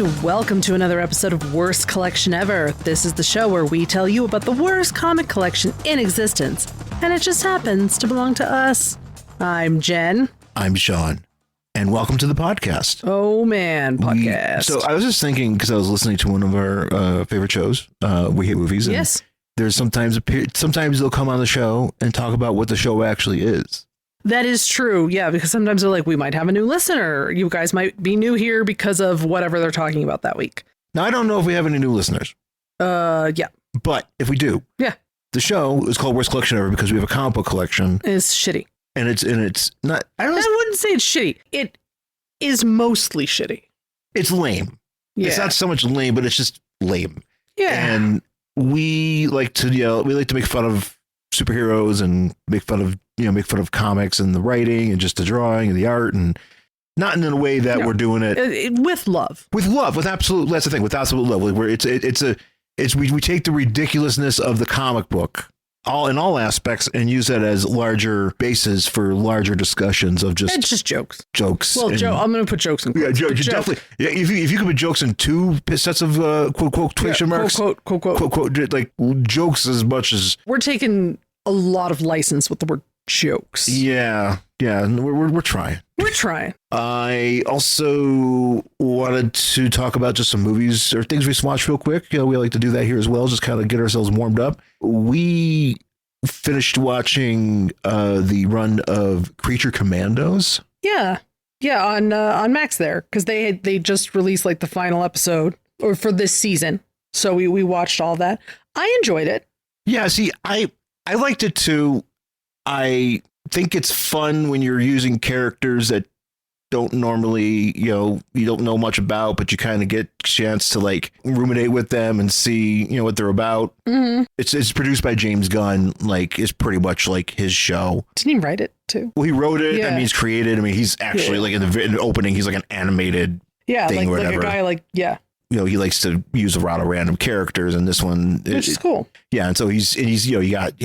and welcome to another episode of Worst Collection Ever. This is the show where we tell you about the worst comic collection in existence, and it just happens to belong to us. I'm Jen. I'm Sean, and welcome to the podcast. Oh man, podcast. So I was just thinking, because I was listening to one of our favorite shows, We Hate Movies. And yes. There's sometimes they'll come on the show and talk about what the show actually is. That is true. Yeah, because sometimes they're like, we might have a new listener. You guys might be new here because of whatever they're talking about that week. Now, I don't know if we have any new listeners. Yeah. But if we do, yeah, the show is called Worst Collection Ever because we have a comic book collection. It's shitty. And it's not. I wouldn't say it's shitty. It is mostly shitty. It's lame. Yeah. It's not so much lame, but it's just lame. Yeah. And we like to make fun of superheroes and make fun of comics and the writing and just the drawing and the art, and not in a way that we're doing it with love, with absolute. That's the thing, with absolute love. Where we take the ridiculousness of the comic book in all aspects and use that as larger bases for larger discussions of just. It's just jokes. Well, I'm going to put jokes in quotes. Yeah, definitely. Yeah, if you could put jokes in two sets of quote quotation marks, quote, like jokes as much as we're taking a lot of license with the word jokes. Yeah, we're trying. We're trying. I also wanted to talk about just some movies or things we watched real quick. We like to do that here as well, just kind of get ourselves warmed up. We finished watching the run of Creature Commandos. Yeah, on Max there, because they just released like the final episode or for this season. So we watched all that. I enjoyed it. Yeah, see, I liked it too. I think it's fun when you're using characters that don't normally, you don't know much about, but you kind of get a chance to like ruminate with them and see, what they're about. Mm-hmm. It's produced by James Gunn. Like, it's pretty much like his show. Didn't he write it too? Well, he wrote it. Yeah. I mean, he's created. I mean, he's actually like in the opening, he's like an animated thing or whatever. Like a guy like, yeah. He likes to use a lot of random characters, and this one, which is cool. Yeah, and so he's you got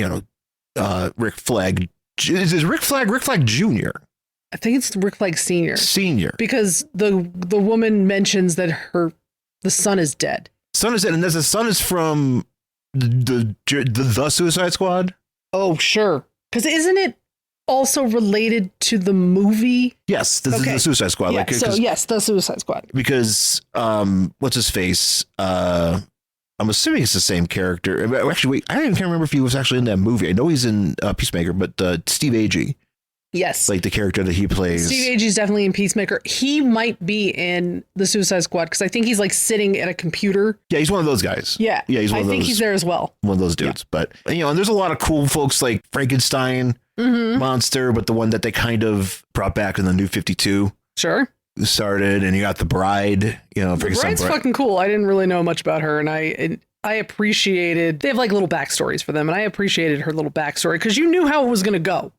Rick Flag. Is this Rick Flag Jr.? I think it's Rick Flag Senior. Because the woman mentions that the son is dead. And the son is from the Suicide Squad. Oh, sure. Because isn't it also related to the movie? Yes, this is the Suicide Squad. Yeah, the Suicide Squad. Because what's his face? I'm assuming it's the same character. Actually, wait, I can't remember if he was actually in that movie. I know he's in Peacemaker, but Steve Agee. Yes. Like the character that he plays. Steve Agee's definitely in Peacemaker. He might be in the Suicide Squad because I think he's like sitting at a computer. Yeah, he's one of those guys. Yeah. Yeah, he's one of those. I think he's there as well. One of those dudes. Yeah. But, and there's a lot of cool folks like Frankenstein, Monster, but the one that they kind of brought back in the New 52. Sure. Started, and you got the Bride. The Bride's fucking cool. I didn't really know much about her, and I appreciated. They have like little backstories for them, and I appreciated her little backstory because you knew how it was going to go.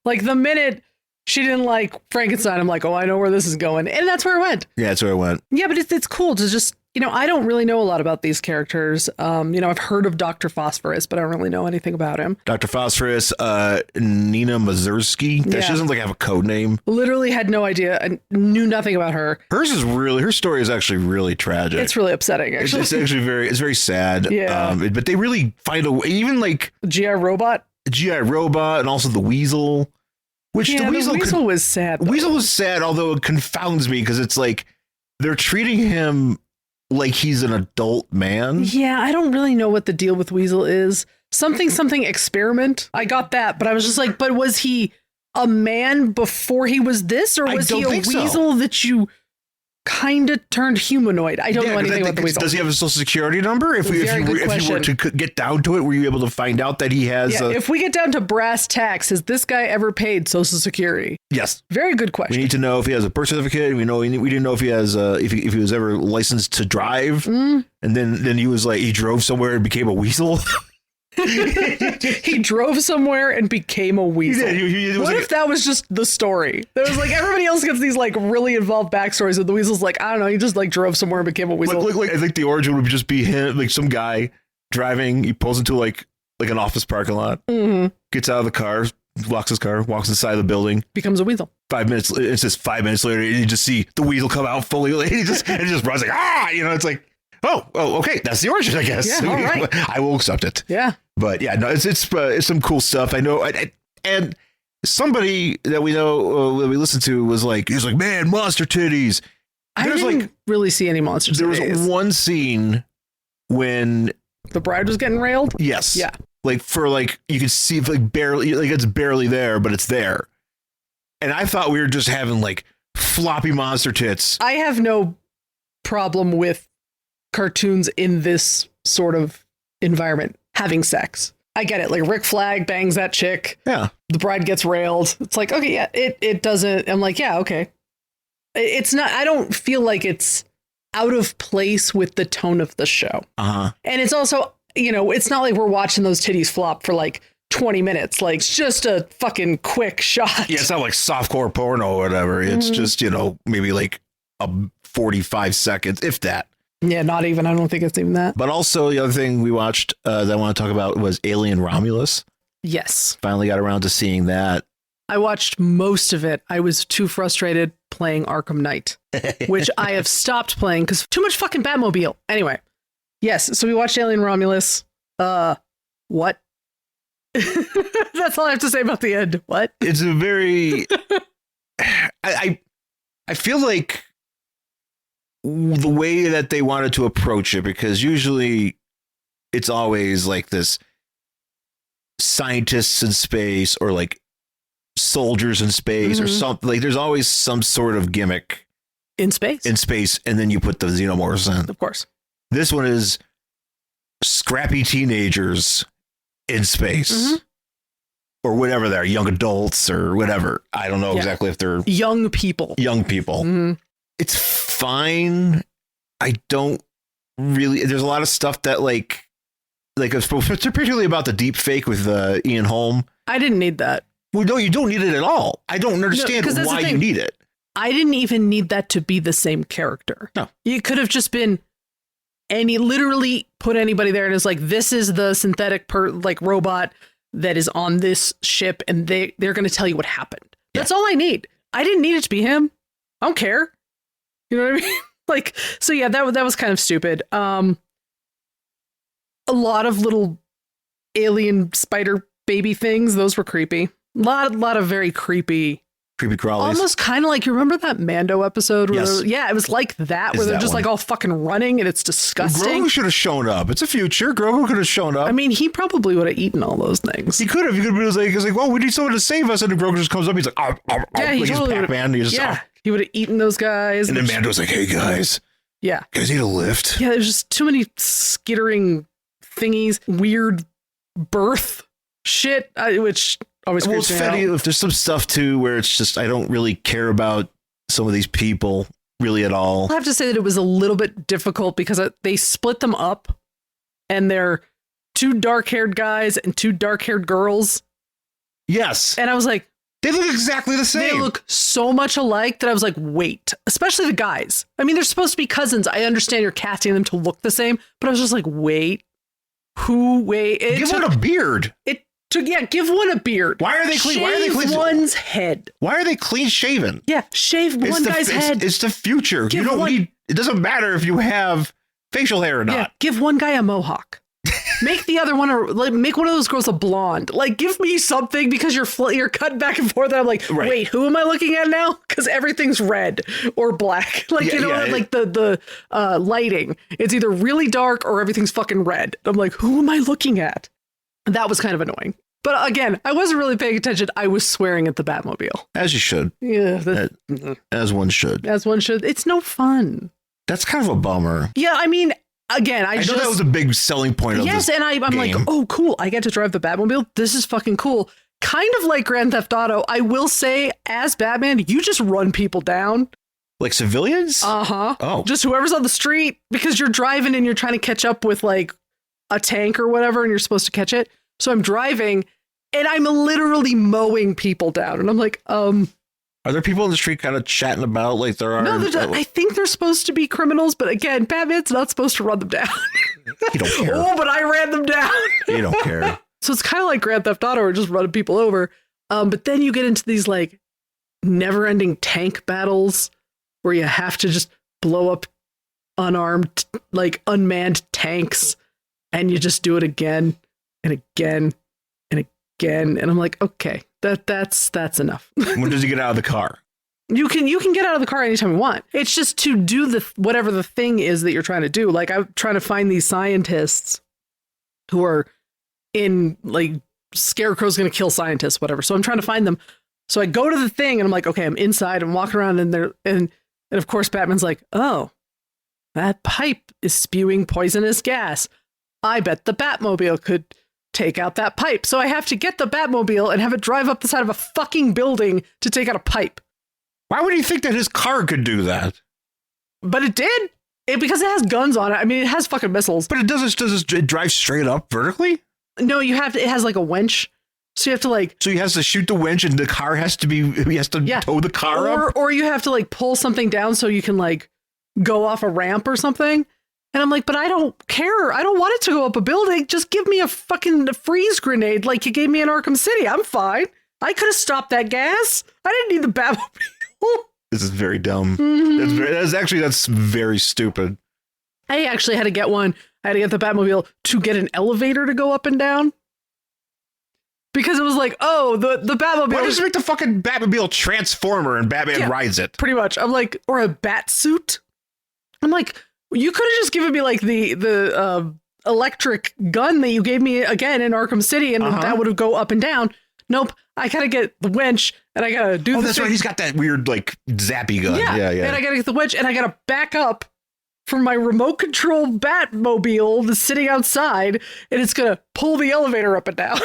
Like the minute she didn't like Frankenstein, I'm like, oh, I know where this is going, and that's where it went. Yeah, that's where it went. Yeah, but it's cool to just. I don't really know a lot about these characters. I've heard of Dr. Phosphorus, but I don't really know anything about him. Dr. Phosphorus, Nina Mazursky. Yeah. She doesn't like have a code name. Literally had no idea and knew nothing about her. Her story is actually really tragic. It's really upsetting, actually. It's actually very sad. Yeah. But they really find a way, even like G.I. Robot, and also the Weasel. Which the Weasel was sad. The Weasel was sad, although it confounds me because it's like they're treating him like he's an adult man. Yeah, I don't really know what the deal with Weasel is. Something experiment. I got that, but I was just like, but was he a man before he was this, or was he a weasel that you kind of turned humanoid? I don't know anything about the Weasel. Does he have a social security number? If you were to get down to it, were you able to find out that he has? Yeah, if we get down to brass tacks, has this guy ever paid Social Security? Yes. Very good question. We need to know if he has a birth certificate. We didn't know if he has if he was ever licensed to drive. And then he was like he drove somewhere and became a weasel. He drove somewhere and became a weasel. What if that was just the story? There was like everybody else gets these like really involved backstories, and the weasel's like, I don't know, he just like drove somewhere and became a weasel. Like I think the origin would just be him, like some guy driving. He pulls into like an office parking lot, gets out of the car, locks his car, walks inside the building, becomes a weasel. 5 minutes. It's just 5 minutes later, and you just see the weasel come out fully. And it just runs like, it's like, oh, okay, that's the origin, I guess. Yeah, all right. I will accept it. Yeah. But yeah, no, it's some cool stuff. I know, and somebody that we know that we listened to was like, he's like, man, monster titties. I didn't really see any monsters. There was one scene when the bride was getting railed. Yes. Yeah. Like you could see like barely, like it's barely there, but it's there. And I thought we were just having like floppy monster tits. I have no problem with cartoons in this sort of environment having sex. I get it. Like Rick Flag bangs that chick. Yeah. The bride gets railed. It's like, okay, yeah, it doesn't. I'm like, yeah, okay. It's not, I don't feel like it's out of place with the tone of the show. Uh-huh. And it's also, it's not like we're watching those titties flop for like 20 minutes. Like it's just a fucking quick shot. Yeah, it's not like softcore porno or whatever. It's just, maybe like a 45 seconds, if that. Yeah, not even. I don't think it's even that. But also the other thing we watched that I want to talk about was Alien Romulus. Yes. Finally got around to seeing that. I watched most of it. I was too frustrated playing Arkham Knight, which I have stopped playing because too much fucking Batmobile. Anyway, yes. So we watched Alien Romulus. What? That's all I have to say about the end. What? It's a very... I feel like the way that they wanted to approach it, because usually it's always like this scientists in space or like soldiers in space or something. Like there's always some sort of gimmick in space, and then you put the xenomorphs in. Of course. This one is scrappy teenagers in space or whatever they're, young adults or whatever. I don't know exactly if they're young people. It's fine. I don't really, there's a lot of stuff that like particularly about the deep fake with Ian Holm. I didn't need that. Well, no, you don't need it at all. I don't understand why you need it. I didn't even need that to be the same character. No. You could have just been literally put anybody there and it's like, this is the synthetic robot that is on this ship and they're going to tell you what happened. That's all I need. I didn't need it to be him. I don't care. You know what I mean? So yeah, that was kind of stupid. A lot of little alien spider baby things. Those were creepy. A lot of very creepy crawlies. Almost kind of like, you remember that Mando episode? Where yes. It was like that, where they're just like all fucking running and it's disgusting. Grogu should have shown up. It's a future. Grogu could have shown up. I mean, he probably would have eaten all those things. He could have. He could have been like, well, we need someone to save us. And then Grogu just comes up. He's like, he totally Pac-Man. He would have eaten those guys. And then Mando's like, hey, guys. Yeah. Guys need a lift. Yeah, there's just too many skittering thingies, weird birth shit, which always creeps me out. If there's some stuff too where it's just, I don't really care about some of these people really at all. I have to say that it was a little bit difficult because they split them up and they're two dark-haired guys and two dark-haired girls. Yes. And I was like, they look exactly the same. They look so much alike that I was like, wait, especially the guys. I mean, they're supposed to be cousins. I understand you're casting them to look the same, but I was just like, wait, give one a beard. Give one a beard. Why are they clean? Shave one's head. Why are they clean shaven? Yeah, shave one guy's head. It's the future. You don't need. It doesn't matter if you have facial hair or not. Yeah, give one guy a mohawk. Make the other one make one of those girls a blonde. Like, give me something because you're cutting back and forth. And I'm like, wait, who am I looking at now? Because everything's red or black. The lighting. It's either really dark or everything's fucking red. I'm like, who am I looking at? That was kind of annoying. But again, I wasn't really paying attention. I was swearing at the Batmobile. As you should. Yeah. As one should. As one should. It's no fun. That's kind of a bummer. Yeah, I mean, again, I know that was a big selling point of this and I'm game. like, oh, cool. I get to drive the Batmobile. This is fucking cool. Kind of like Grand Theft Auto. I will say, as Batman, you just run people down. Like civilians? Uh-huh. Oh. Just whoever's on the street, because you're driving and you're trying to catch up with like a tank or whatever, and you're supposed to catch it. So I'm driving and I'm literally mowing people down. And I'm like, Are there people in the street kind of chatting about like there are? No, I think they're supposed to be criminals, but again, Batman's not supposed to run them down. You don't care. Oh, but I ran them down. You don't care. So it's kind of like Grand Theft Auto or just running people over. But then you get into these like never-ending tank battles where you have to just blow up unarmed, like unmanned tanks, and you just do it again and again and again. And I'm like, okay, that's enough. When does he get out of the car? You can get out of the car anytime you want. It's just to do whatever the thing is that you're trying to do. Like, I'm trying to find these scientists who are in, like, Scarecrow's going to kill scientists, whatever. So I'm trying to find them. So I go to the thing and I'm like, okay, I'm inside. I'm walking around in there. And of course, Batman's like, oh, that pipe is spewing poisonous gas. I bet the Batmobile could take out that pipe. So I have to get the Batmobile and have it drive up the side of a fucking building to take out a pipe. Why would he think that his car could do that? But it did. Because it has guns on it. I mean, it has fucking missiles. But it drive straight up vertically? No, it has like a winch. So you have to like... So he has to shoot the winch and the car has to tow the car up? Or you have to like pull something down so you can like go off a ramp or something. And I'm like, but I don't care. I don't want it to go up a building. Just give me a fucking freeze grenade like you gave me in Arkham City. I'm fine. I could have stopped that gas. I didn't need the Batmobile. This is very dumb. Mm-hmm. That's very stupid. I actually had to get one. I had to get the Batmobile to get an elevator to go up and down. Because it was like, oh, the Batmobile. Why does it make the fucking Batmobile transformer and Batman rides it? Pretty much. I'm like, or a bat suit. I'm like, you could have just given me like the electric gun that you gave me again in Arkham City, and that would have go up and down. Nope. I gotta get the winch, and I gotta do. Oh, that's right. He's got that weird like zappy gun. Yeah. And I gotta get the winch, and I gotta back up from my remote control Batmobile that's sitting outside, and it's gonna pull the elevator up and down.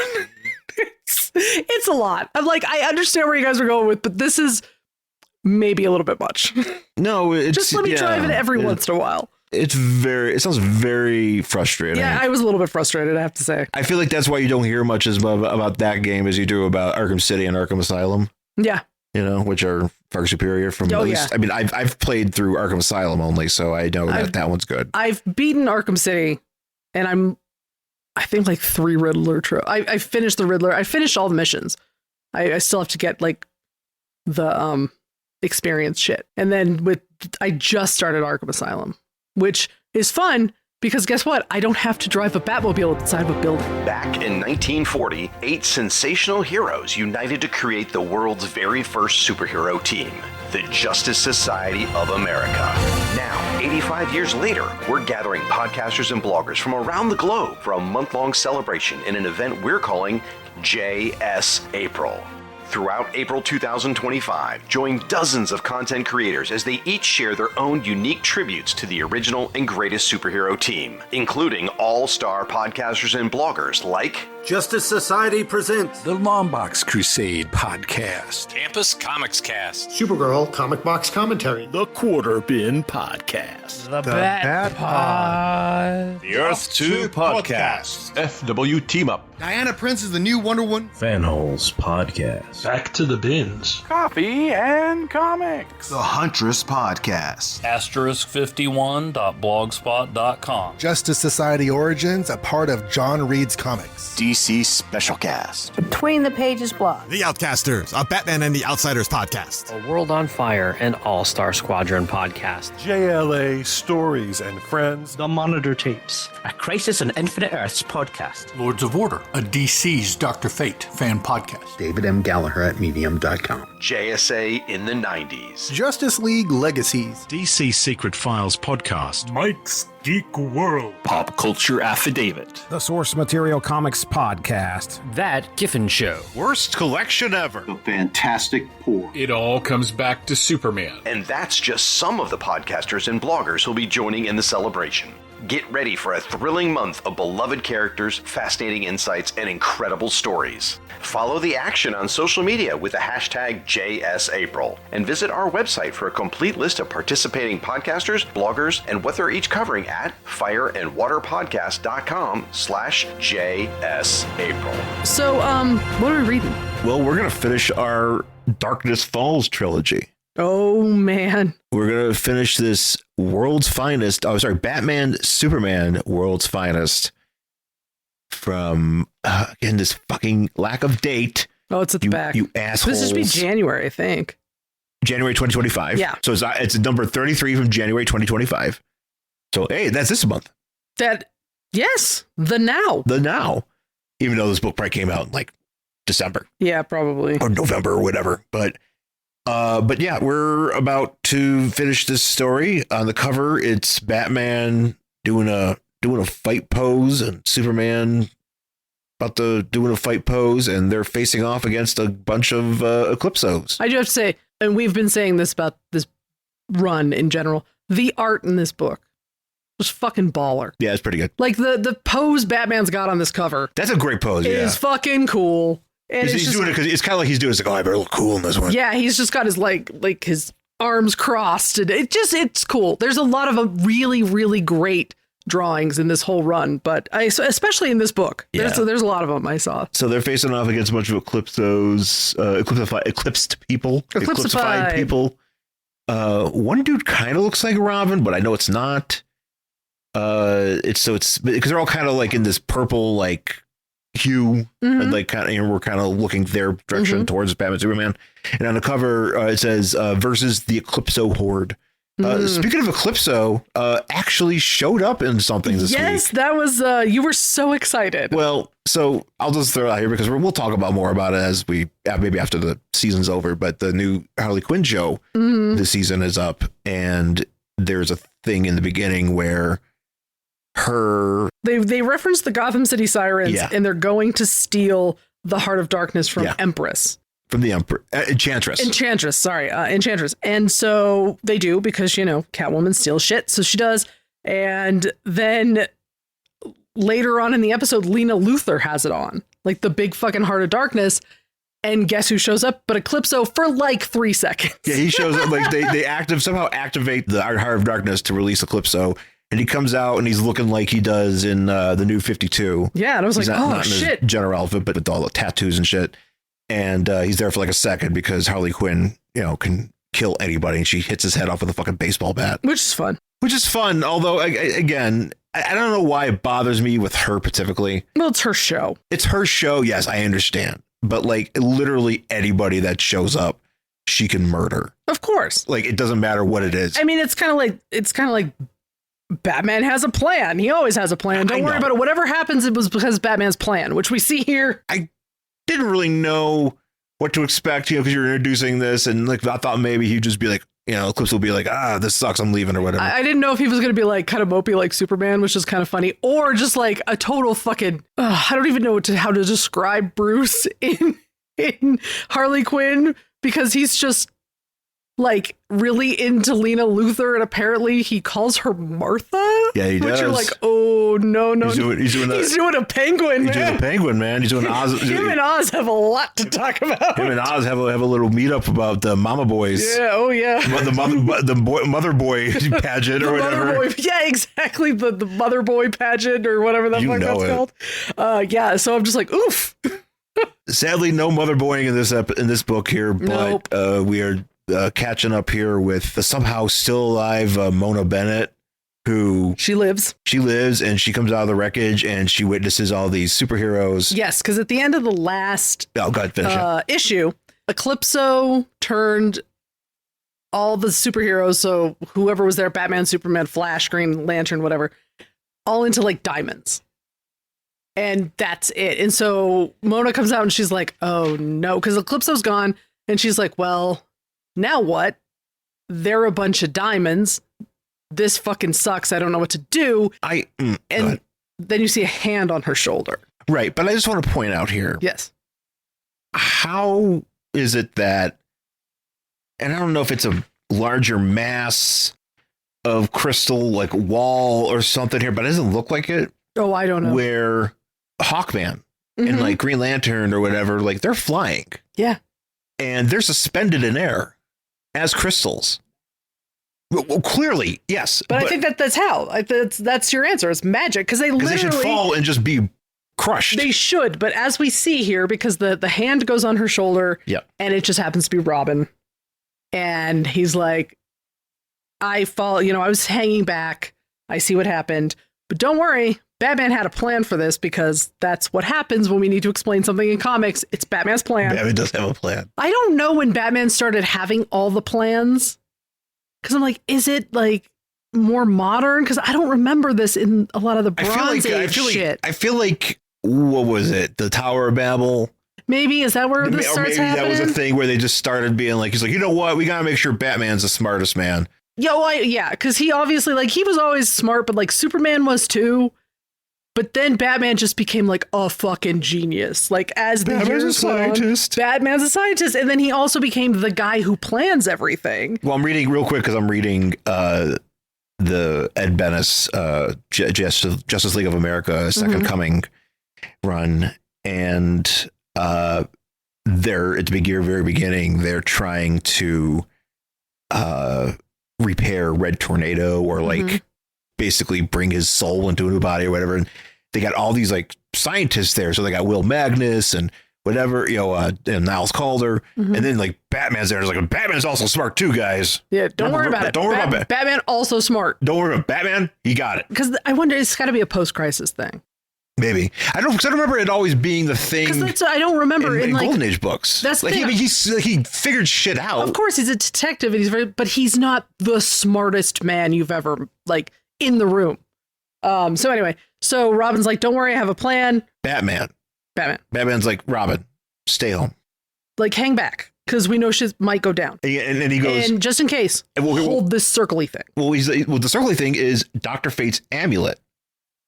It's a lot. I'm like, I understand where you guys are going with, but this is maybe a little bit much. No, it's just let me drive it every once in a while. It sounds very frustrating. Yeah, I was a little bit frustrated, I have to say. I feel like that's why you don't hear much about that game as you do about Arkham City and Arkham Asylum. Yeah. You know, which are far superior from at least. Yeah. I mean, I've played through Arkham Asylum only, so I know that one's good. I've beaten Arkham City, and I think like 3 Riddler. I finished the Riddler. I finished all the missions. I still have to get like the experience shit. And then I just started Arkham Asylum, which is fun because guess what? I don't have to drive a Batmobile inside of a building. Back in 1940, 8 sensational heroes united to create the world's very first superhero team, the Justice Society of America. Now, 85 years later, we're gathering podcasters and bloggers from around the globe for a month-long celebration in an event we're calling JS April. Throughout April 2025, join dozens of content creators as they each share their own unique tributes to the original and greatest superhero team, including all-star podcasters and bloggers like Justice Society presents the Longbox Crusade podcast, Campus Comics Cast, Supergirl Comic Box Commentary, the Quarter Bin Podcast, the Bat Pod, the Earth 2 Podcast, FW Team Up, Diana Prince is the new Wonder Woman, Fanholes Podcast, Back to the Bins, Coffee and Comics, the Huntress Podcast, *51.blogspot.com, Justice Society Origins, a part of John Reed's Comics, DC Special Cast, Between the Pages blog, The Outcasters, a Batman and the Outsiders podcast, A World on Fire, an All-Star Squadron podcast, JLA Stories and Friends, The Monitor Tapes, a Crisis on Infinite Earths podcast, Lords of Order, a DC's Dr. Fate fan podcast, David M. Gallagher at Medium.com, JSA in the 90s, Justice League Legacies, DC Secret Files podcast, Mike's Geek World, Pop Culture Affidavit, the Source Material Comics podcast, That Giffen Show, Worst Collection Ever, The Fantastic Four. It all comes back to Superman. And that's just some of the podcasters and bloggers who'll be joining in the celebration. Get ready for a thrilling month of beloved characters, fascinating insights, and incredible stories. Follow the action on social media with the hashtag JSApril, and visit our website for a complete list of participating podcasters, bloggers, and what they're each covering at fireandwaterpodcast.com/JSApril. So, what are we reading? Well, we're going to finish our Darkness Falls trilogy. Oh, man. We're going to finish this Batman, Superman World's Finest from, again, this fucking lack of date. Oh, it's at the back. You assholes. This should be January, I think. January 2025. Yeah. So it's number 33 from January 2025. So, hey, that's this month. Yes, the now. Even though this book probably came out in like December. Yeah, probably. Or November or whatever. But yeah, we're about to finish this story. On the cover, it's Batman doing a fight pose and Superman doing a fight pose, and they're facing off against a bunch of Eclipsos. I do have to say, and we've been saying this about this run in general, the art in this book was fucking baller. Yeah, it's pretty good. Like the pose Batman's got on this cover. That's a great pose. Is fucking cool. And he's doing it because it's kind of like he's doing it. It's like, oh, I better look cool in this one. Yeah, he's just got his like his arms crossed, and it's cool. There's a lot of really, really great drawings in this whole run, but especially in this book, there's a lot of them I saw. So they're facing off against a bunch of Eclipsos, eclipsed people, eclipsified people. One dude kind of looks like Robin, but I know it's not. It's because they're all kind of like in this purple like hue, and like kind of, we're kind of looking their direction towards Batman Superman. And on the cover, it says versus the Eclipso Horde. Speaking of Eclipso, actually showed up in something this week. Yes, that was you were so excited. Well, so I'll just throw it out here because we'll talk about more about it as maybe after the season's over. But the new Harley Quinn show this season is up, and there's a thing in the beginning where they reference the Gotham City Sirens, and they're going to steal the Heart of Darkness from Empress. From the Enchantress. Enchantress. And so they do because, Catwoman steals shit. So she does. And then later on in the episode, Lena Luthor has it on, like the big fucking Heart of Darkness. And guess who shows up? But Eclipso for like 3 seconds. Yeah, he shows up like they somehow activate the Heart of Darkness to release Eclipso. And he comes out and he's looking like he does in the New 52. Yeah, and I was like, not shit. In his general outfit, but with all the tattoos and shit. And he's there for like a second because Harley Quinn, can kill anybody, and she hits his head off with a fucking baseball bat. Which is fun. Although, again, I don't know why it bothers me with her specifically. Well, it's her show. Yes, I understand. But like literally anybody that shows up, she can murder. Of course. Like it doesn't matter what it is. I mean, it's kind of like Batman has a plan. He always has a plan. Don't worry about it. Whatever happens, it was because Batman's plan, which we see here. I didn't really know what to expect, because you're introducing this, and like I thought maybe he'd just be like, Eclipse will be like, this sucks, I'm leaving, or whatever. I didn't know if he was going to be like kind of mopey like Superman, which is kind of funny, or just like a total fucking I don't even know how to describe Bruce in Harley Quinn, because he's just like really into Lena Luthor, and apparently he calls her Martha. Yeah, he does. Which you're like, oh no, he's doing a penguin. He's doing a penguin, man. He's doing Oz. Him and Oz have a lot to talk about. Him and Oz have a little meetup about the Mama Boys. Yeah, oh yeah. The mother boy pageant or whatever. Yeah, exactly. The mother boy pageant or whatever the fuck that's called. Yeah. So I'm just like, oof. Sadly, no mother boying in this book here, but we are catching up here with the somehow still alive Mona Bennett, who she lives, and she comes out of the wreckage and she witnesses all these superheroes. Yes, because at the end of the last issue, Eclipso turned all the superheroes, so whoever was there, Batman, Superman, Flash, Green Lantern, whatever, all into like diamonds. And that's it. And so Mona comes out and she's like, oh no, because Eclipso's gone. And she's like, well, now what? They're a bunch of diamonds. This fucking sucks. I don't know what to do. And then you see a hand on her shoulder. Right. But I just want to point out here. Yes. How is it that, and I don't know if it's a larger mass of crystal like wall or something here, but it doesn't look like it. Oh, I don't know. Where Hawkman and like Green Lantern or whatever, like they're flying. Yeah. And they're suspended in air as crystals. Well, clearly, yes. But I think that's how. That's your answer. It's magic, because they should fall and just be crushed. They should, but as we see here, because the hand goes on her shoulder, and it just happens to be Robin, and he's like, I fall. I was hanging back. I see what happened, but don't worry, Batman had a plan for this because that's what happens when we need to explain something in comics. It's Batman's plan. Batman does have a plan. I don't know when Batman started having all the plans. Because I'm like, is it like more modern? Because I don't remember this in a lot of the Bronze Age shit. I feel like, what was it? The Tower of Babel? Maybe, is that where this starts happening? That was a thing where they just started being like, he's like, you know what? We got to make sure Batman's the smartest man. Yeah, because he obviously, like, he was always smart, but like Superman was too. But then Batman just became like a fucking genius. Like, as the years went on, Batman's a scientist. And then he also became the guy who plans everything. Well, I'm reading real quick because I'm reading the Ed Bennis Justice League of America Second Coming run. And they're at the very beginning, they're trying to repair Red Tornado or like basically bring his soul into a new body or whatever. And they got all these like scientists there. So they got Will Magnus and whatever, and Niles Calder. And then like Batman's there. It's like, Batman's also smart too, guys. Yeah, don't worry about it. Don't worry about it. Batman also smart. Don't worry about Batman. He got it. Because I wonder, it's got to be a post-crisis thing. Maybe. I don't remember it always being the thing. Because I don't remember in like, Golden Age books. That's like he figured shit out. Of course, he's a detective, and but he's not the smartest man you've ever like in the room. So anyway, so Robin's like, "Don't worry, I have a plan." Batman's like, "Robin, stay home. Like, hang back, because we know shit might go down." And then he goes, "And just in case, hold this circly thing." Well, the circly thing is Dr. Fate's amulet.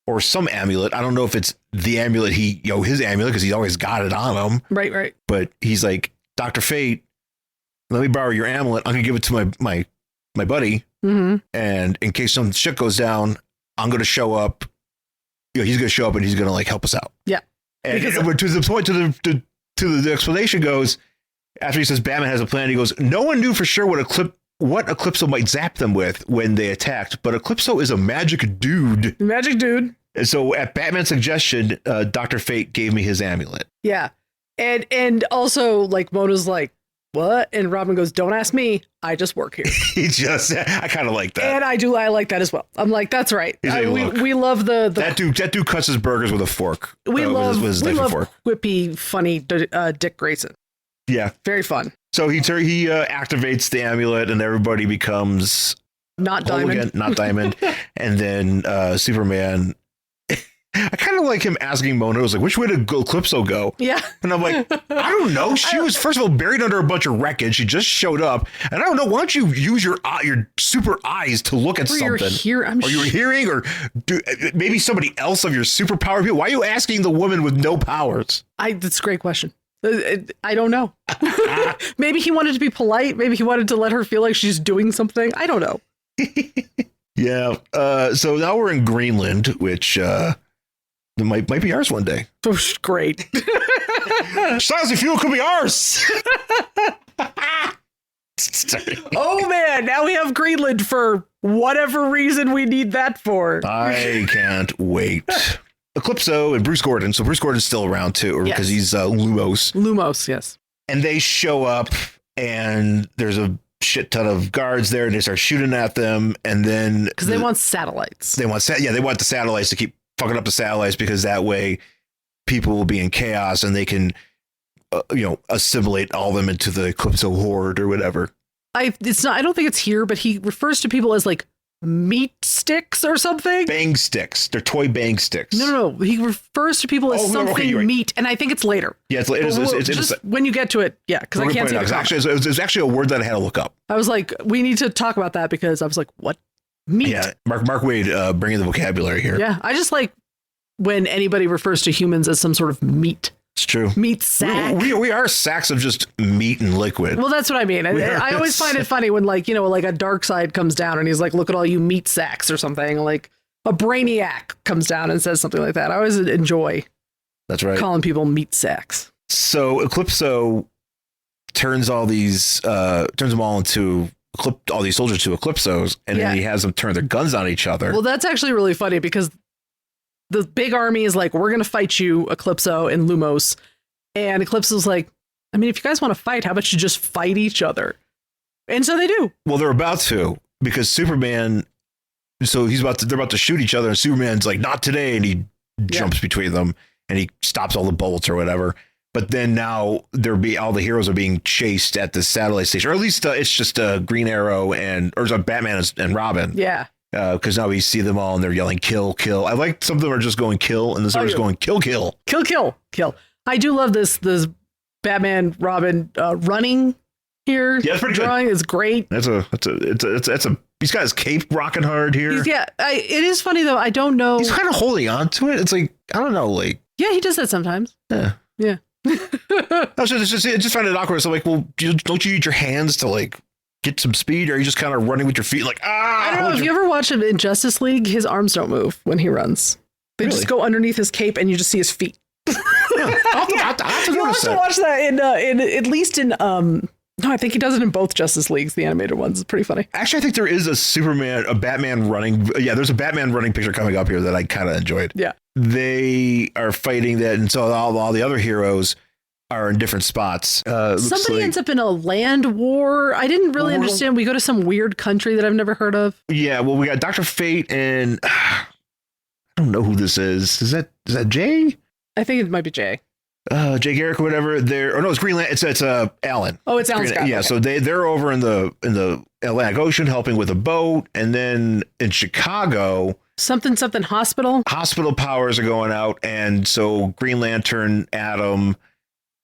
Or some amulet. I don't know if it's the amulet his amulet, because he's always got it on him. Right. But he's like, Dr. Fate, let me borrow your amulet. I'm gonna give it to my buddy. And in case some shit goes down, I'm gonna show up. He's gonna show up and he's gonna like help us out. Yeah. And to the point to the explanation goes, after he says Batman has a plan, he goes, no one knew for sure what Eclipso might zap them with when they attacked, but Eclipso is a magic dude. And so at Batman's suggestion, Dr. Fate gave me his amulet. Yeah. And also like Mona's like, what? And Robin goes, don't ask me. I just work here. I kind of like that. And I like that as well. I'm like, that's right. We love that dude cuts his burgers with a fork. We love quippy, funny Dick Grayson. Yeah. Very fun. So he activates the amulet and everybody becomes not diamond. And then Superman, I kind of like him asking Mona, was like, which way did Eclipso go? Yeah. And I'm like, I don't know. She was, first of all, buried under a bunch of wreckage. She just showed up. And I don't know. Why don't you use your super eyes to look at something? You were hearing, or maybe somebody else of your superpower people? Why are you asking the woman with no powers? That's a great question. I don't know. Maybe he wanted to be polite. Maybe he wanted to let her feel like she's doing something. I don't know. Yeah. So now we're in Greenland, which might be ours one day. Oh, great. Silencing fuel could be ours. Oh man, now we have Greenland for whatever reason we need that for. I can't wait. Eclipso and Bruce Gordon. So Bruce Gordon's still around too, because he's Lumos. Lumos, yes. And they show up and there's a shit ton of guards there and they start shooting at them. And then because they want satellites. They want the satellites to keep fucking up the satellites, because that way people will be in chaos and they can assimilate all of them into the Eclipso horde or whatever. I don't think it's here, but he refers to people as like meat sticks or something. Bang sticks. They're toy bang sticks. No. He refers to people as something meat, and I think it's later. Yeah, it's when you get to it. Yeah, because I can't see it. It was actually a word that I had to look up. I was like, we need to talk about that, because I was like, what? Meat. Yeah, Mark Wade bringing the vocabulary here. Yeah, I just like when anybody refers to humans as some sort of meat. It's true. Meat sack. We are sacks of just meat and liquid. Well, that's what I mean. I always find it funny when like a dark side comes down and he's like, look at all you meat sacks or something. Like a brainiac comes down and says something like that. I always enjoy calling people meat sacks. So Eclipso turns all these turns them all into all these soldiers to Eclipsos, and then he has them turn their guns on each other. Well, that's actually really funny, because the big army is like, we're going to fight you, Eclipso and Lumos. And Eclipso's like, I mean, if you guys want to fight, how about you just fight each other? And so they do. Well, they're about to, because Superman so they're about to shoot each other, and Superman's like, not today, and he jumps between them and he stops all the bullets or whatever. But then now all the heroes are being chased at the satellite station, or at least it's just Green Arrow or Batman and Robin. Yeah. Because now we see them all and they're yelling, kill, kill. I like some of them are just going kill, and others going kill, kill. Kill, kill, kill. I do love this Batman Robin running here. Yeah, it's pretty drawing good. Is great. That's a he's got his cape rocking hard here. It is funny though. I don't know. He's kind of holding on to it. It's like, I don't know, like. Yeah, he does that sometimes. Yeah. I just find it awkward. So like, well, don't you use your hands to like get some speed, or are you just kind of running with your feet like, I don't know if you ever watch him in Justice League, his arms don't move when he runs. They just go underneath his cape and you just see his feet. I'll have to watch that in at least in no, I think he does it in both Justice Leagues, the animated ones. It's pretty funny. Actually, I think there is a Batman running. Yeah, there's a Batman running picture coming up here that I kind of enjoyed. Yeah. They are fighting that, and so all the other heroes are in different spots. Somebody ends up in a land war. I didn't really understand. We go to some weird country that I've never heard of. Yeah, well, we got Dr. Fate, and I don't know who this is. Is that Jay? I think it might be Jay. Jay Garrick or whatever. It's Green Lantern. It's Alan. Oh, it's Alan Scott. Yeah, okay. so they're over in the Atlantic Ocean helping with a boat, and then in Chicago, something hospital powers are going out, and so Green Lantern, Atom,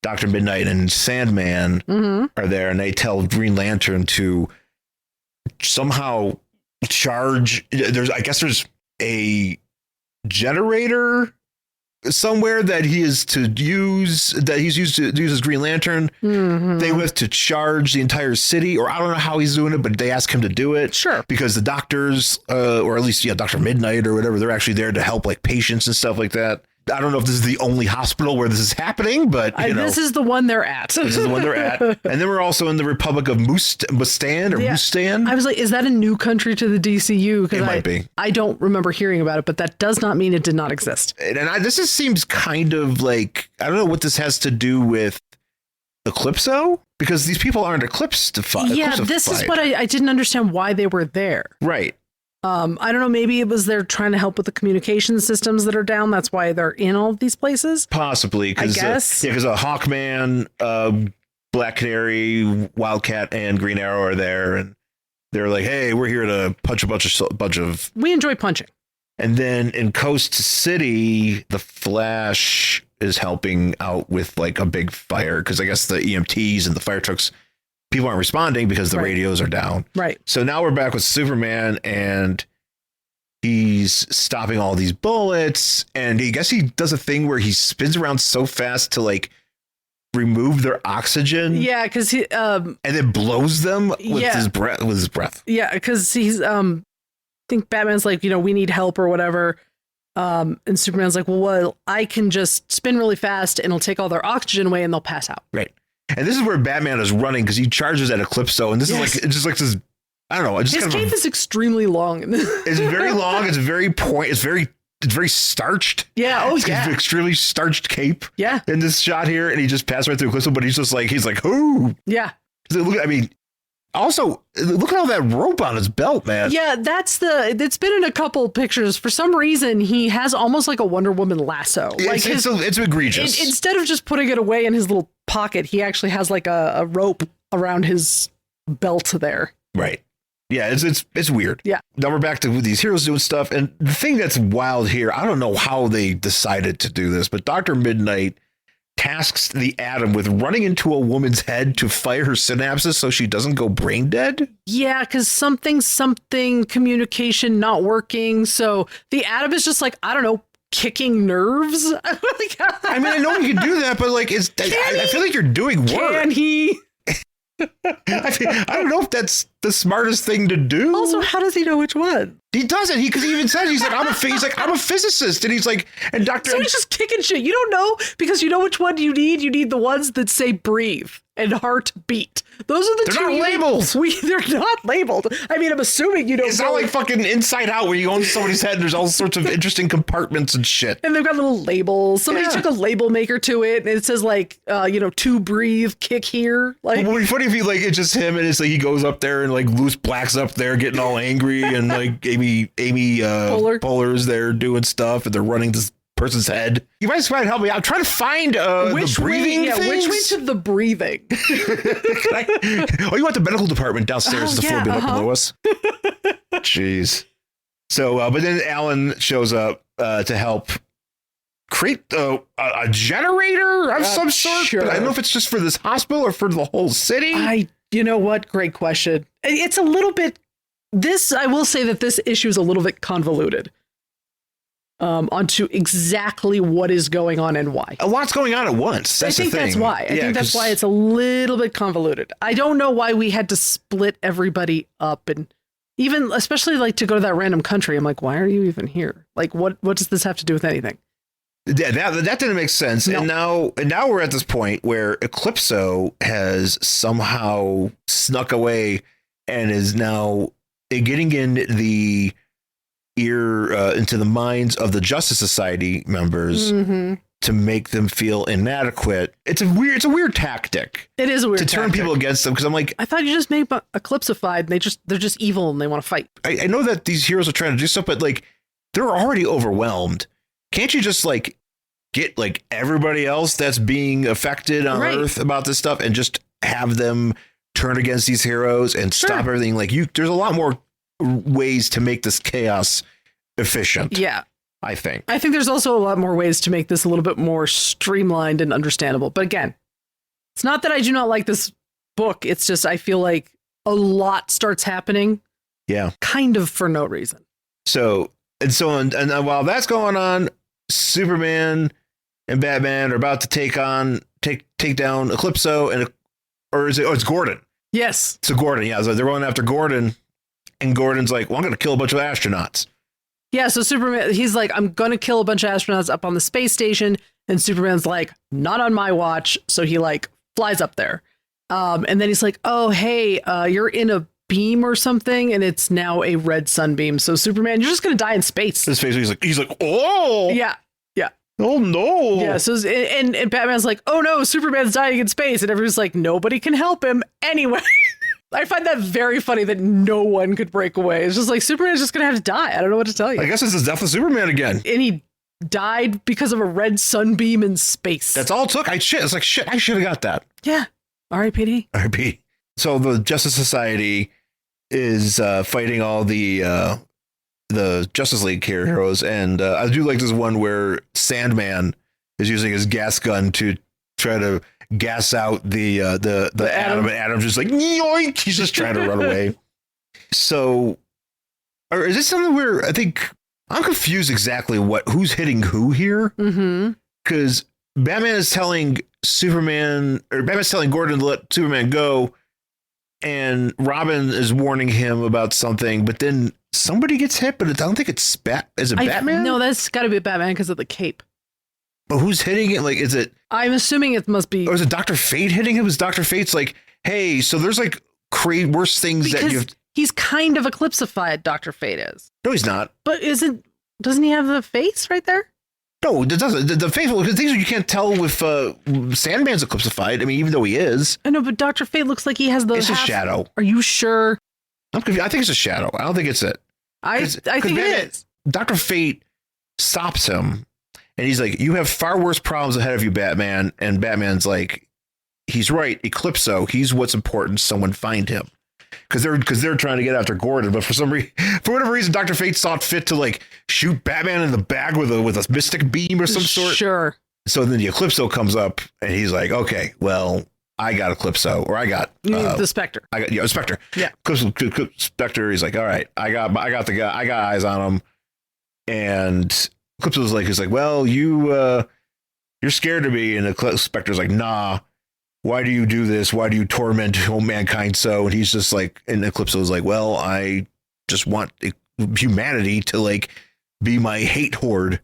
Dr. Midnight, and Sandman are there, and they tell Green Lantern to somehow charge. There's a generator somewhere that he's used to use as Green Lantern. They have to charge the entire city, or I don't know how he's doing it, but they ask him to do it. Sure. Because the doctors, or at least Dr. Midnight or whatever, they're actually there to help like patients and stuff like that. I don't know if this is the only hospital where this is happening, but this is the one they're at. This is the one they're at. And then we're also in the Republic of Mustan. I was like, is that a new country to the DCU? It might be. I don't remember hearing about it, but that does not mean it did not exist. And this seems kind of like, I don't know what this has to do with Eclipso, because these people aren't Eclipse to fight. Yeah, this is what I didn't understand why they were there. Right. I don't know. Maybe it was they're trying to help with the communication systems that are down. That's why they're in all of these places. Possibly. I guess. Because Hawkman, Black Canary, Wildcat, and Green Arrow are there, and they're like, "Hey, we're here to punch a bunch of." We enjoy punching. And then in Coast City, the Flash is helping out with like a big fire, because I guess the EMTs and the fire trucks. People aren't responding because the radios are down. Right. So now we're back with Superman, and he's stopping all these bullets. And he does a thing where he spins around so fast to like remove their oxygen. Yeah, because he and then blows them with his breath. Yeah, because he's I think Batman's like, we need help or whatever. And Superman's like, well, I can just spin really fast and it'll take all their oxygen away and they'll pass out. Right. And this is where Batman is running, because he charges at Eclipso, and this is like, it's just like this. I don't know. His cape is extremely long. It's very long. It's very It's very starched. Yeah. Oh, it's an extremely starched cape. Yeah. In this shot here, and he just passed right through Eclipso, but he's like, ooh. Yeah. Also, look at all that rope on his belt, man. Yeah, it's been in a couple pictures. For some reason, he has almost like a Wonder Woman lasso. It's egregious. Instead of just putting it away in his little pocket, he actually has like a rope around his belt there. Right. Yeah, it's weird. Yeah. Now we're back to these heroes doing stuff. And the thing that's wild here, I don't know how they decided to do this, but Dr. Midnight tasks the Atom with running into a woman's head to fire her synapses so she doesn't go brain dead. Yeah, because something communication not working. So the Atom is just like, I don't know, kicking nerves. I know you can do that, but like, I feel like you're doing work. Can he? I don't know if that's the smartest thing to do. Also, how does he know which one? He doesn't. Because he even says, he's like, I'm a physicist, and he's like, and Dr. So he's just kicking shit. You don't know, because you know which one you need. You need the ones that say breathe and heartbeat. Those are the They're two. Not labeled. They're not labeled. I'm assuming you don't. It's not like fucking Inside Out where you go into somebody's head and there's all sorts of interesting compartments and shit. And they've got little labels. Somebody took a label maker to it, and it says like, to breathe, kick here. Like, it would be funny if it's just him, and it's like he goes up there and and like Loose Black's up there getting all angry, and like Amy Poehler's there doing stuff, and they're running this person's head. You might try to help me. I'm trying to find the breathing things. Which way to the breathing? You want the medical department downstairs to the floor below us? Jeez. So, but then Alan shows up to help create a generator of some sort. Sure. But I don't know if it's just for this hospital or for the whole city. You know what? Great question. It's a little bit. I will say that this issue is a little bit convoluted. Onto exactly what is going on and why. A lot's going on at once. That's the thing. That's why. I think that's why it's a little bit convoluted. I don't know why we had to split everybody up, and even especially like to go to that random country. I'm like, why are you even here? Like, what does this have to do with anything? Yeah, that didn't make sense. No. And now we're at this point where Eclipso has somehow snuck away and is now getting in the into the minds of the Justice Society members to make them feel inadequate. It's a weird tactic. It is a weird to turn people against them, because I'm like, I thought you just made Eclipsified and they're just evil and they want to fight. I know that these heroes are trying to do stuff, but like they're already overwhelmed. Can't you just like get like everybody else that's being affected on Earth about this stuff and just have them turn against these heroes and stop everything? Like there's a lot more ways to make this chaos efficient. Yeah. I think there's also a lot more ways to make this a little bit more streamlined and understandable. But again, it's not that I do not like this book. It's just I feel like a lot starts happening. Yeah. Kind of for no reason. So while that's going on, Superman and Batman are about to take down Eclipso it's Gordon. Yes. So Gordon, yeah. So they're going after Gordon, and Gordon's like, well, I'm going to kill a bunch of astronauts. Yeah, so Superman, he's like, I'm going to kill a bunch of astronauts up on the space station. And Superman's like, not on my watch. So he like flies up there. And then he's like, oh, hey, you're in a beam or something. And it's now a red sunbeam. So Superman, you're just going to die in space. His face, he's like, oh. Yeah. Yeah. Oh, no. Yeah. So, and Batman's like, oh, no, Superman's dying in space. And everyone's like, nobody can help him anyway. I find that very funny that no one could break away. It's just like Superman's just going to have to die. I don't know what to tell you. I guess it's the death of Superman again. And he died because of a red sunbeam in space. That's all it took. It's like, shit, I should have got that. Yeah. R.I.P.D. R.I.P. So the Justice Society is fighting all the Justice League heroes. And I do like this one where Sandman is using his gas gun to try to gas out the Atom, and Atom's just like, yoink! He's just trying to run away. So, or is this something where I think I'm confused exactly who's hitting who here? Because Batman is telling Batman's telling Gordon to let Superman go, and Robin is warning him about something, but then somebody gets hit, but I don't think it's Batman? No, that's got to be Batman because of the cape. But who's hitting it? Like, is it? I'm assuming it must be. Or is it Dr. Fate hitting him? Is Dr. Fate's like, hey, so there's like worse things that you've. He's kind of Eclipsified, Dr. Fate is. No, he's not. But doesn't he have the face right there? No, it doesn't. The face, well, things you can't tell with Sandman's Eclipsified. I mean, even though he is. I know, but Dr. Fate looks like he has the. It's a shadow. Are you sure? I'm confused. I think it's a shadow. I don't think it's it. I think it is. Dr. Fate stops him. And he's like, you have far worse problems ahead of you, Batman. And Batman's like, he's right. Eclipso, he's what's important. Someone find him. Because they're trying to get after Gordon. But for whatever reason, Dr. Fate saw fit to like shoot Batman in the back with a mystic beam or some sort. Sure. So then the Eclipso comes up and he's like, okay, well, I got Eclipso, or I got the Spectre. I got Spectre. Yeah. Spectre. He's like, all right, I got the guy. I got eyes on him. And Eclipso's like, he's like, well, you're scared of me. And the Spectre's like, nah, why do you do this? Why do you torment mankind so? And he's just like, and Eclipso's like, well, I just want humanity to like be my hate horde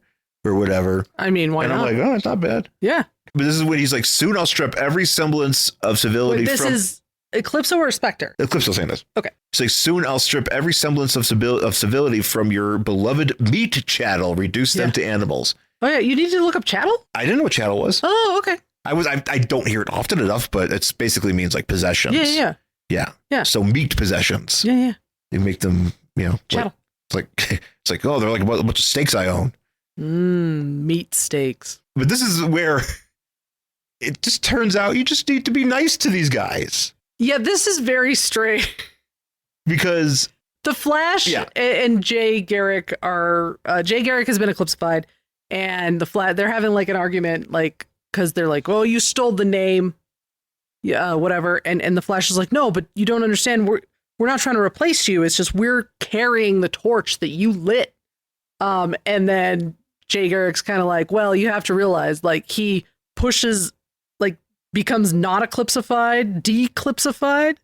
or whatever. I mean, why not? And I'm like, oh, it's not bad. Yeah. But this is when he's like, soon I'll strip every semblance of civility. Wait, this is Eclipso or Spectre? Eclipso saying this. Okay. It's like, soon I'll strip every semblance of civility from your beloved meat chattel, reduce them to animals. Oh yeah, you need to look up chattel? I didn't know what chattel was. Oh, okay. I don't hear it often enough, but it basically means like possessions. Yeah. Yeah. Yeah. So meat possessions. Yeah. They make them, chattel. It's like, oh, they're like a bunch of steaks I own. Meat steaks. But this is where it just turns out you just need to be nice to these guys. Yeah, this is very strange. Because the Flash and Jay Garrick are Jay Garrick has been eclipsified, and they're having like an argument, like, because they're like, "Oh, you stole the name, whatever," and the Flash is like, "No, but you don't understand. We're not trying to replace you. It's just we're carrying the torch that you lit." And then Jay Garrick's kind of like, "Well, you have to realize, like, he pushes, like, becomes not eclipsified, declipsified."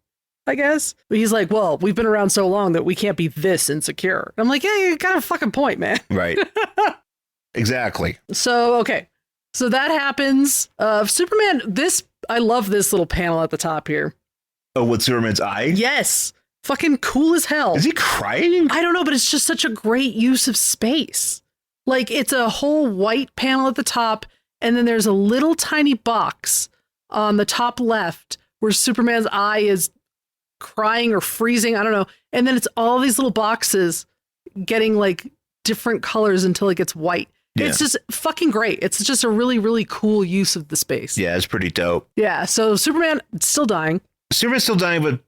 I guess. But he's like, well, we've been around so long that we can't be this insecure. I'm like, yeah, you got a fucking point, man. Right. Exactly. So, okay. So that happens. Superman, I love this little panel at the top here. Oh, with Superman's eye? Yes. Fucking cool as hell. Is he crying? I don't know, but it's just such a great use of space. Like, it's a whole white panel at the top, and then there's a little tiny box on the top left where Superman's eye is crying or freezing, I don't know, and then it's all these little boxes getting like different colors until it gets white. It's just fucking great. It's just a really, really cool use of the space. Yeah, it's pretty dope. Yeah, so Superman's still dying, but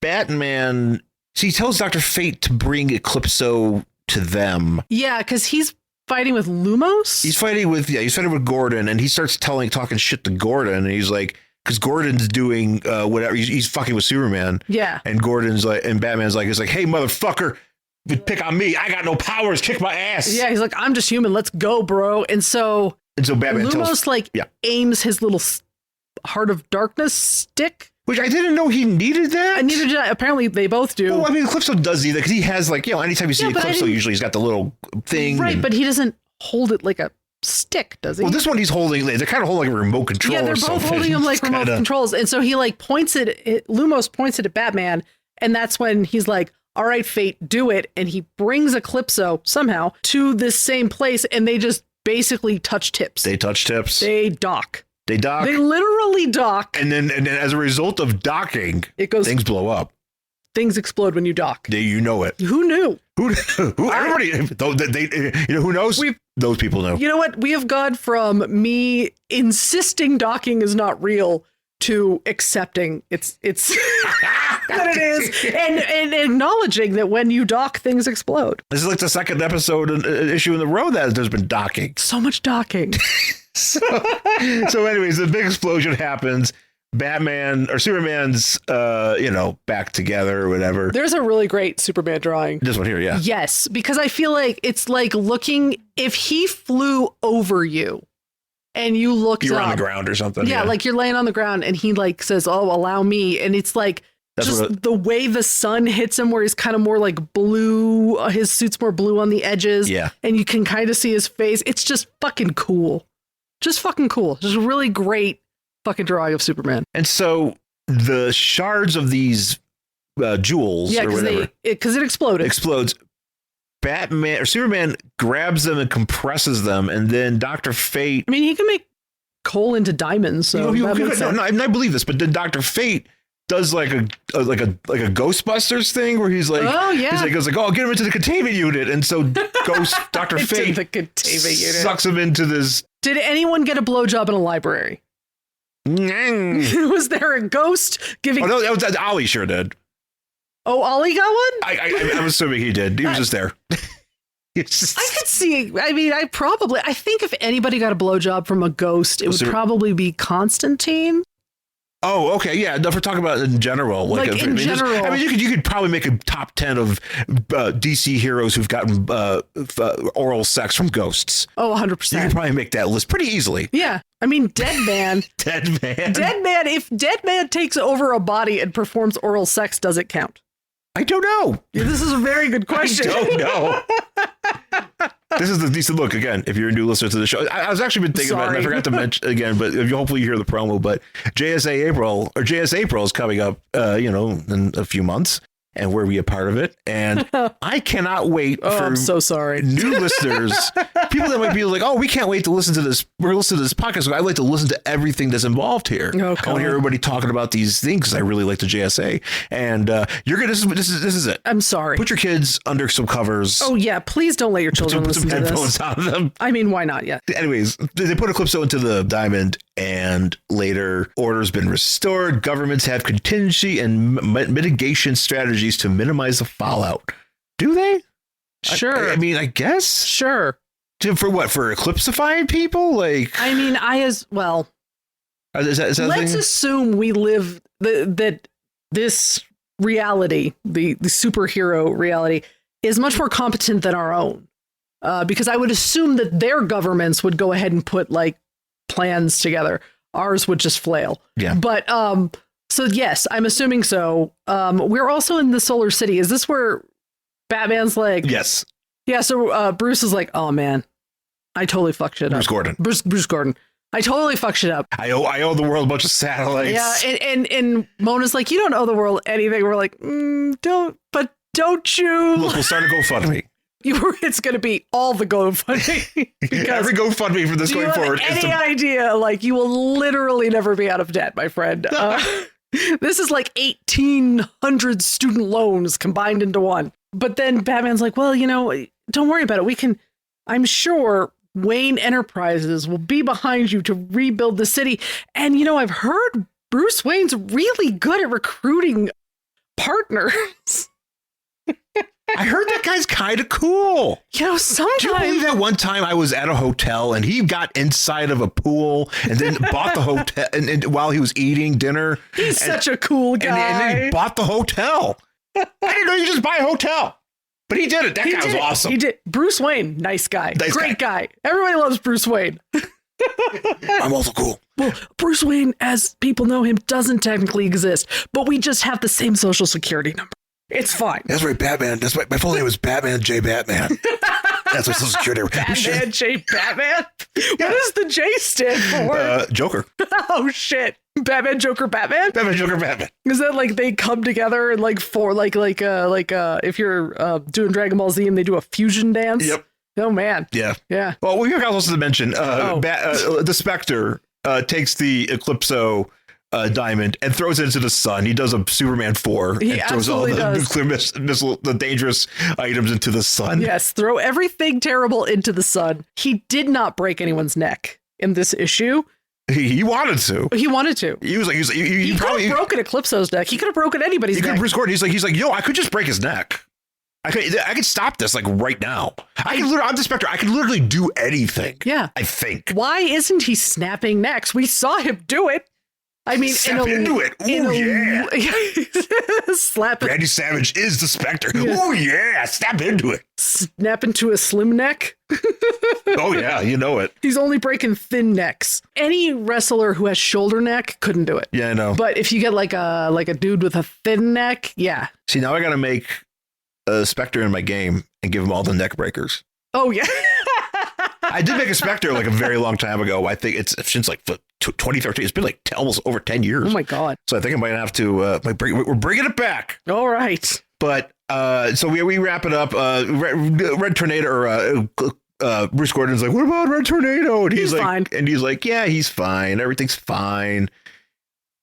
Batman, he tells Dr. Fate to bring Eclipso to them. Yeah, because he's fighting with Lumos. He's fighting with Gordon, and he starts talking shit to Gordon, and he's like, because Gordon's doing whatever, he's fucking with Superman. Yeah. And Gordon's like, and Batman's like, hey, motherfucker, pick on me. I got no powers. Kick my ass. Yeah, he's like, I'm just human. Let's go, bro. And so Batman Lumos aims his little Heart of Darkness stick. Which I didn't know he needed that. And neither did I. Apparently, they both do. Well, I mean, Eclipso does either, because he has like, anytime you see Eclipso, usually he's got the little thing. Right, but he doesn't hold it like a stick, does he? Well, this one he's holding, they're kind of holding like a remote control. Yeah, they're both holding him like remote controls. And so he like Lumos points it at Batman, and that's when he's like, all right, Fate, do it. And he brings Eclipso somehow to this same place, and they just basically touch tips. They touch tips. They dock. They literally dock. And then as a result of docking, things blow up. Things explode when you dock. You know it. Who knew? Everybody, who knows? Those people know. You know what? We have gone from me insisting docking is not real to accepting it's that it is, and acknowledging that when you dock, things explode. This is like the second issue in the row that there's been docking. So much docking. So anyways, the big explosion happens. Batman or Superman's, back together or whatever. There's a really great Superman drawing. This one here, yeah. Yes, because I feel like it's like looking, if he flew over you and you looked You're up, on the ground or something. Yeah, like you're laying on the ground and he like says, oh, allow me. And it's like, the way the sun hits him where he's kind of more like blue, his suit's more blue on the edges. Yeah. And you can kind of see his face. It's just fucking cool. Just fucking cool. Just a really great fucking drawing of Superman. And so the shards of these jewels or whatever, because it exploded. Explodes. Batman or Superman grabs them and compresses them, and then Dr. Fate. I mean, he can make coal into diamonds. So I believe this, but then Dr. Fate does like a Ghostbusters thing where he's like, oh yeah, he's like, oh, get him into the containment unit, and so Dr. Fate the containment unit sucks him into this. Did anyone get a blowjob in a library? Was there a ghost giving? Oh no, Ollie sure did. Oh, Ollie got one? I'm assuming he did. He was just there. I could see. I mean, I think if anybody got a blowjob from a ghost, it would probably be Constantine. Oh, okay, yeah. No, if we're talking about in general, general. I mean, you could probably make a top 10 of DC heroes who've gotten oral sex from ghosts. Oh, 100%. You could probably make that list pretty easily. Yeah, I mean, Dead Man. Dead Man. If Dead Man takes over a body and performs oral sex, does it count? I don't know. This is a very good question. I don't know. This is the decent look again. If you're a new listener to the show, I was actually been thinking about it. And I forgot to mention again, but hopefully you hear the promo. But JS April is coming up, in a few months, and we're be a part of it. And I cannot wait for I'm so sorry. New listeners, people that might be like, oh, we can't wait to listen to this. We're listening to this podcast. So I like to listen to everything that's involved here. I want to hear everybody talking about these things because I really like the JSA. And you're gonna. This is it. I'm sorry. Put your kids under some covers. Oh yeah, please don't let your children listen to this. Put some headphones on them. I mean, why not? Yeah. Anyways, they put Eclipso into the diamond, and later order's been restored. Governments have contingency and mitigation strategies to minimize the fallout. Do they? Sure. I mean, I guess. Sure. For what? For Eclipsifying people? Like, I mean, let's assume we live that this reality, the superhero reality, is much more competent than our own. Because I would assume that their governments would go ahead and put like plans together. Ours would just flail. Yeah. But so yes, I'm assuming so. We're also in the Solar City. Is this where Batman's like? Yes. Yeah. So Bruce is like, oh man, I totally fucked shit up. Bruce Gordon. I totally fucked shit up. I owe the world a bunch of satellites. Yeah. And Mona's like, you don't owe the world anything. We're like, don't you? Look, we'll start a GoFundMe. It's going to be all the GoFundMe. Every GoFundMe from this going forward. Any idea? Like, you will literally never be out of debt, my friend. This is like 1,800 student loans combined into one. But then Batman's like, well, don't worry about it. I'm sure Wayne Enterprises will be behind you to rebuild the city. And, I've heard Bruce Wayne's really good at recruiting partners. I heard that guy's kind of cool. Sometimes. Do you believe that one time I was at a hotel and he got inside of a pool and then bought the hotel and while he was eating dinner? He's such a cool guy. And then he bought the hotel. I didn't know you just buy a hotel. But he did it. That guy was awesome. He did. Bruce Wayne, nice guy. Great guy. Everybody loves Bruce Wayne. I'm also cool. Well, Bruce Wayne, as people know him, doesn't technically exist, but we just have the same social security number. It's fine. That's right, Batman. That's my full name is Batman J. Batman. That's my social security. Batman J. Batman? What does the J stand for? Joker. Oh, shit. Batman, Joker, Batman? Batman, Joker, Batman. Is that like they come together and like if you're doing Dragon Ball Z and they do a fusion dance? Yep. Oh, man. Yeah. Yeah. Well, we also to mention the Spectre takes the Eclipso diamond and throws it into the sun. He does a Superman 4 and throws all the nuclear missile, the dangerous items into the sun. Yes, throw everything terrible into the sun. He did not break anyone's neck in this issue. He wanted to. He wanted to. He was like, he could have broken Eclipso's neck. He could have broken anybody's neck. Bruce Gordon. He's like, yo, I could just break his neck. I could stop this like right now. I'm the Spectre. I could literally do anything. Yeah, I think. Why isn't he snapping necks? We saw him do it. I mean, step into it. Oh yeah. Slap it. Randy Savage is the Spectre. Yeah. Oh yeah. Snap into it. Snap into a slim neck. Oh yeah. You know it. He's only breaking thin necks. Any wrestler who has shoulder neck couldn't do it. Yeah, I know. But if you get like a dude with a thin neck, yeah. See, now I got to make a Spectre in my game and give him all the neck breakers. Oh yeah. I did make a Spectre like a very long time ago. I think it's since like 2013. It's been like almost over 10 years. Oh my God. So I think I might have to, we're bringing it back. All right. But so we wrap it up. Red Tornado or Bruce Gordon's like, what about Red Tornado? And he's like, fine. And he's like, yeah, he's fine. Everything's fine.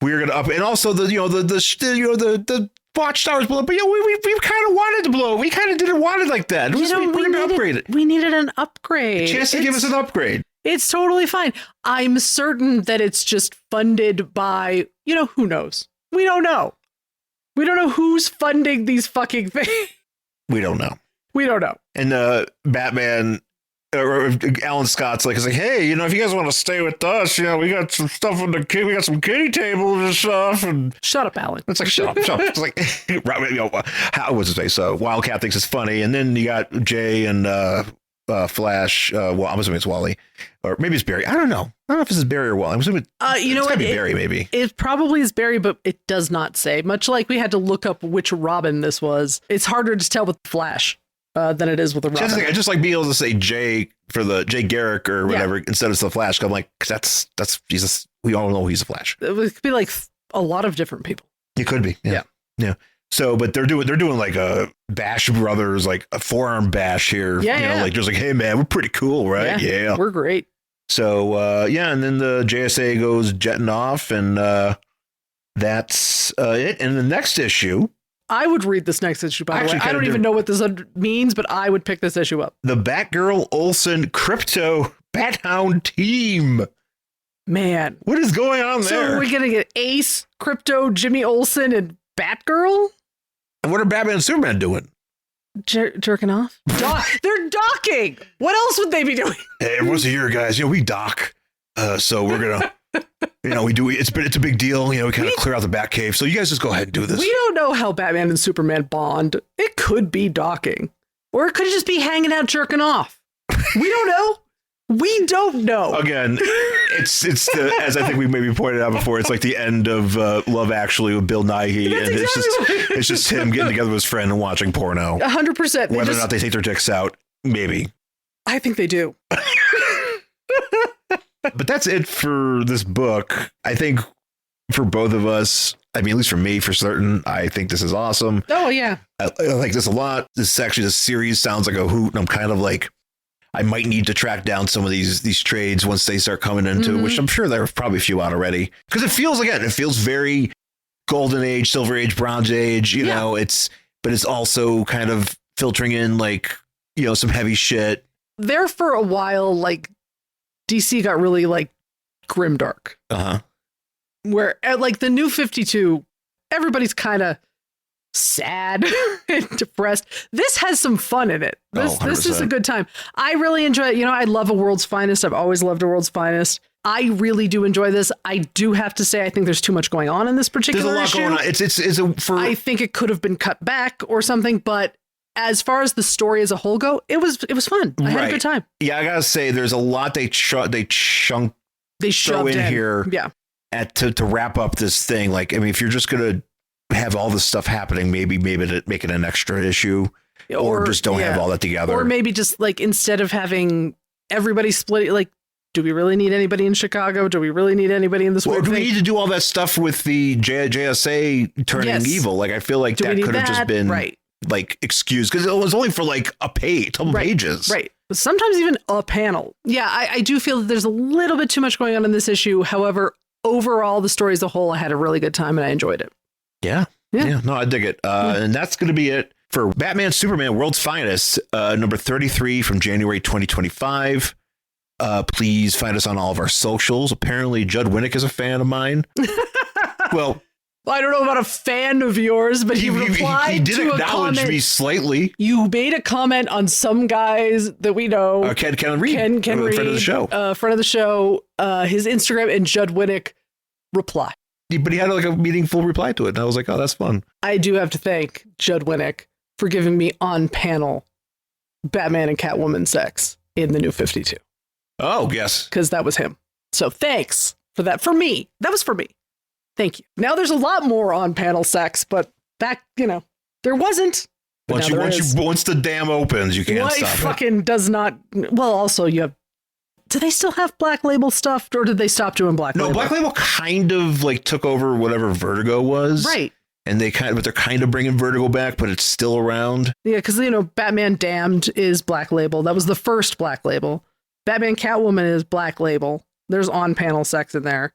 We're going to up. And also the watchtowers blow up. But we kind of wanted to blow. We kind of didn't want it like that. We're going to upgrade it. We needed an upgrade. A chance to give us an upgrade. It's totally fine. I'm certain that it's just funded by, who knows? We don't know. We don't know who's funding these fucking things. We don't know. And Batman, or Alan Scott's like, hey, if you guys want to stay with us, we got some stuff on we got some kitty tables and stuff. And shut up, Alan. It's like, shut up. It's like, how was it say? So Wildcat thinks it's funny. And then you got Jay and Flash. Well, I'm assuming it's Wally, or maybe it's Barry. I don't know if this is Barry or Wally. I'm assuming it's gotta be Barry. Maybe it probably is Barry, but it does not say. Much like we had to look up which Robin this was. It's harder to tell with Flash than it is with the Robin. I just like being able to say Jay for the Jay Garrick or whatever instead of the Flash. I'm like, that's Jesus. We all know he's a Flash. It could be like a lot of different people. It could be. Yeah. So, but they're doing like a Bash Brothers, like a forearm bash here. Yeah, like just like, hey man, we're pretty cool, right? Yeah. We're great. So and then the JSA goes jetting off, and that's it. And the next issue, I would read this next issue, by the way. I don't even know what this means, but I would pick this issue up. The Batgirl Olsen Crypto Bathound team. Man, what is going on there? So we're gonna get Ace, Crypto, Jimmy Olsen, and Batgirl. And what are Batman and Superman doing? Jerking off. They're docking. What else would they be doing? Hey, once a year, guys, we dock. So we're gonna, we do. It's a big deal. We kind of clear out the Batcave. So you guys just go ahead and do this. We don't know how Batman and Superman bond. It could be docking, or it could just be hanging out, jerking off. We don't know. We don't know. Again, it's the, as I think we maybe pointed out before, it's like the end of Love Actually with Bill Nighy, and it's just him getting together with his friend and watching porno. 100%. Whether or not they take their dicks out, maybe. I think they do. But that's it for this book. I think for both of us, I mean, at least for me, for certain, I think this is awesome. Oh yeah, I like this a lot. This series sounds like a hoot, and I'm kind of like, I might need to track down some of these trades once they start coming into, which I'm sure there are probably a few out already. Because it feels very Golden Age, Silver Age, Bronze Age, you know, but it's also kind of filtering in like, some heavy shit. There for a while, like DC got really like grimdark. Where like the New 52, everybody's kind of sad and depressed. This has some fun in it. This is a good time. I really enjoy it. I love A World's Finest. I've always loved A World's Finest. I really do enjoy this. I do have to say, I think there's too much going on in this particular issue. There's a lot going on. I think it could have been cut back or something, but as far as the story as a whole go, it was fun. I had a good time. Yeah, I gotta say, there's a lot they shoved in here. Yeah. To wrap up this thing. Like, I mean, if you're just gonna have all this stuff happening, maybe make it an extra issue, or just don't have all that together, or maybe just like instead of having everybody split, like, do we really need anybody in Chicago? Do we really need anybody in this? Or do we need to do all that stuff with the JSA turning evil? Like, I feel like that could have just been like excused because it was only for like a couple pages, right? Sometimes even a panel. Yeah, I do feel that there's a little bit too much going on in this issue. However, overall, the story as a whole, I had a really good time and I enjoyed it. Yeah. No, I dig it. And that's going to be it for Batman Superman World's Finest, number 33 from January 2025. Please find us on all of our socials. Apparently, Judd Winnick is a fan of mine. Well, I don't know about a fan of yours, but he replied he did to acknowledge a comment. Me slightly. You made a comment on some guys that we know. Ken Reed, Ken Reed, friend of the show. Friend of the show. His Instagram and Judd Winnick reply. But he had like a meaningful reply to it. And I was like, oh, that's fun. I do have to thank Judd Winnick for giving me on panel Batman and Catwoman sex in the New 52. Oh, yes. Because that was him. So thanks for that. For me. That was for me. Thank you. Now there's a lot more on panel sex, but back, there wasn't. Once the dam opens, you can't stop it. Fucking does not. Well, also you have. Do they still have Black Label stuff, or did they stop doing Black Label? No, Black Label kind of like took over whatever Vertigo was, right? And they're kind of bringing Vertigo back, but it's still around. Yeah, because Batman Damned is Black Label. That was the first Black Label. Batman Catwoman is Black Label. There's on panel sex in there,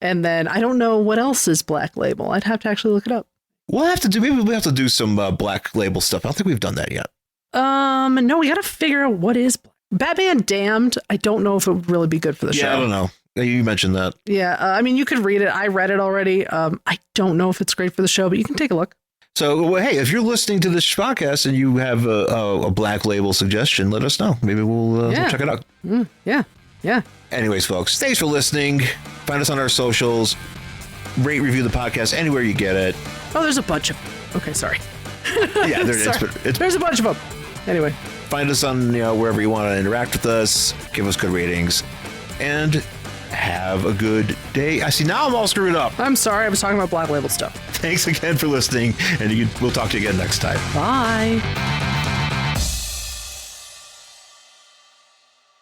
and then I don't know what else is Black Label. I'd have to actually look it up. Maybe we'll have to do some Black Label stuff. I don't think we've done that yet. No, we got to figure out what is Batman Damned. I don't know if it would really be good for the show. Yeah, I don't know. You mentioned that. Yeah, I mean, you could read it. I read it already. I don't know if it's great for the show, but you can take a look. So, hey, if you're listening to this podcast and you have a Black Label suggestion, let us know. Maybe we'll check it out. Yeah. Anyways, folks, thanks for listening. Find us on our socials. Rate, review the podcast anywhere you get it. Oh, there's a bunch of them. Okay, sorry. Yeah, there's a bunch of them. Anyway. Find us on wherever you want to interact with us. Give us good ratings. And have a good day. I see, now I'm all screwed up. I'm sorry. I was talking about Black Label stuff. Thanks again for listening. And we'll talk to you again next time. Bye.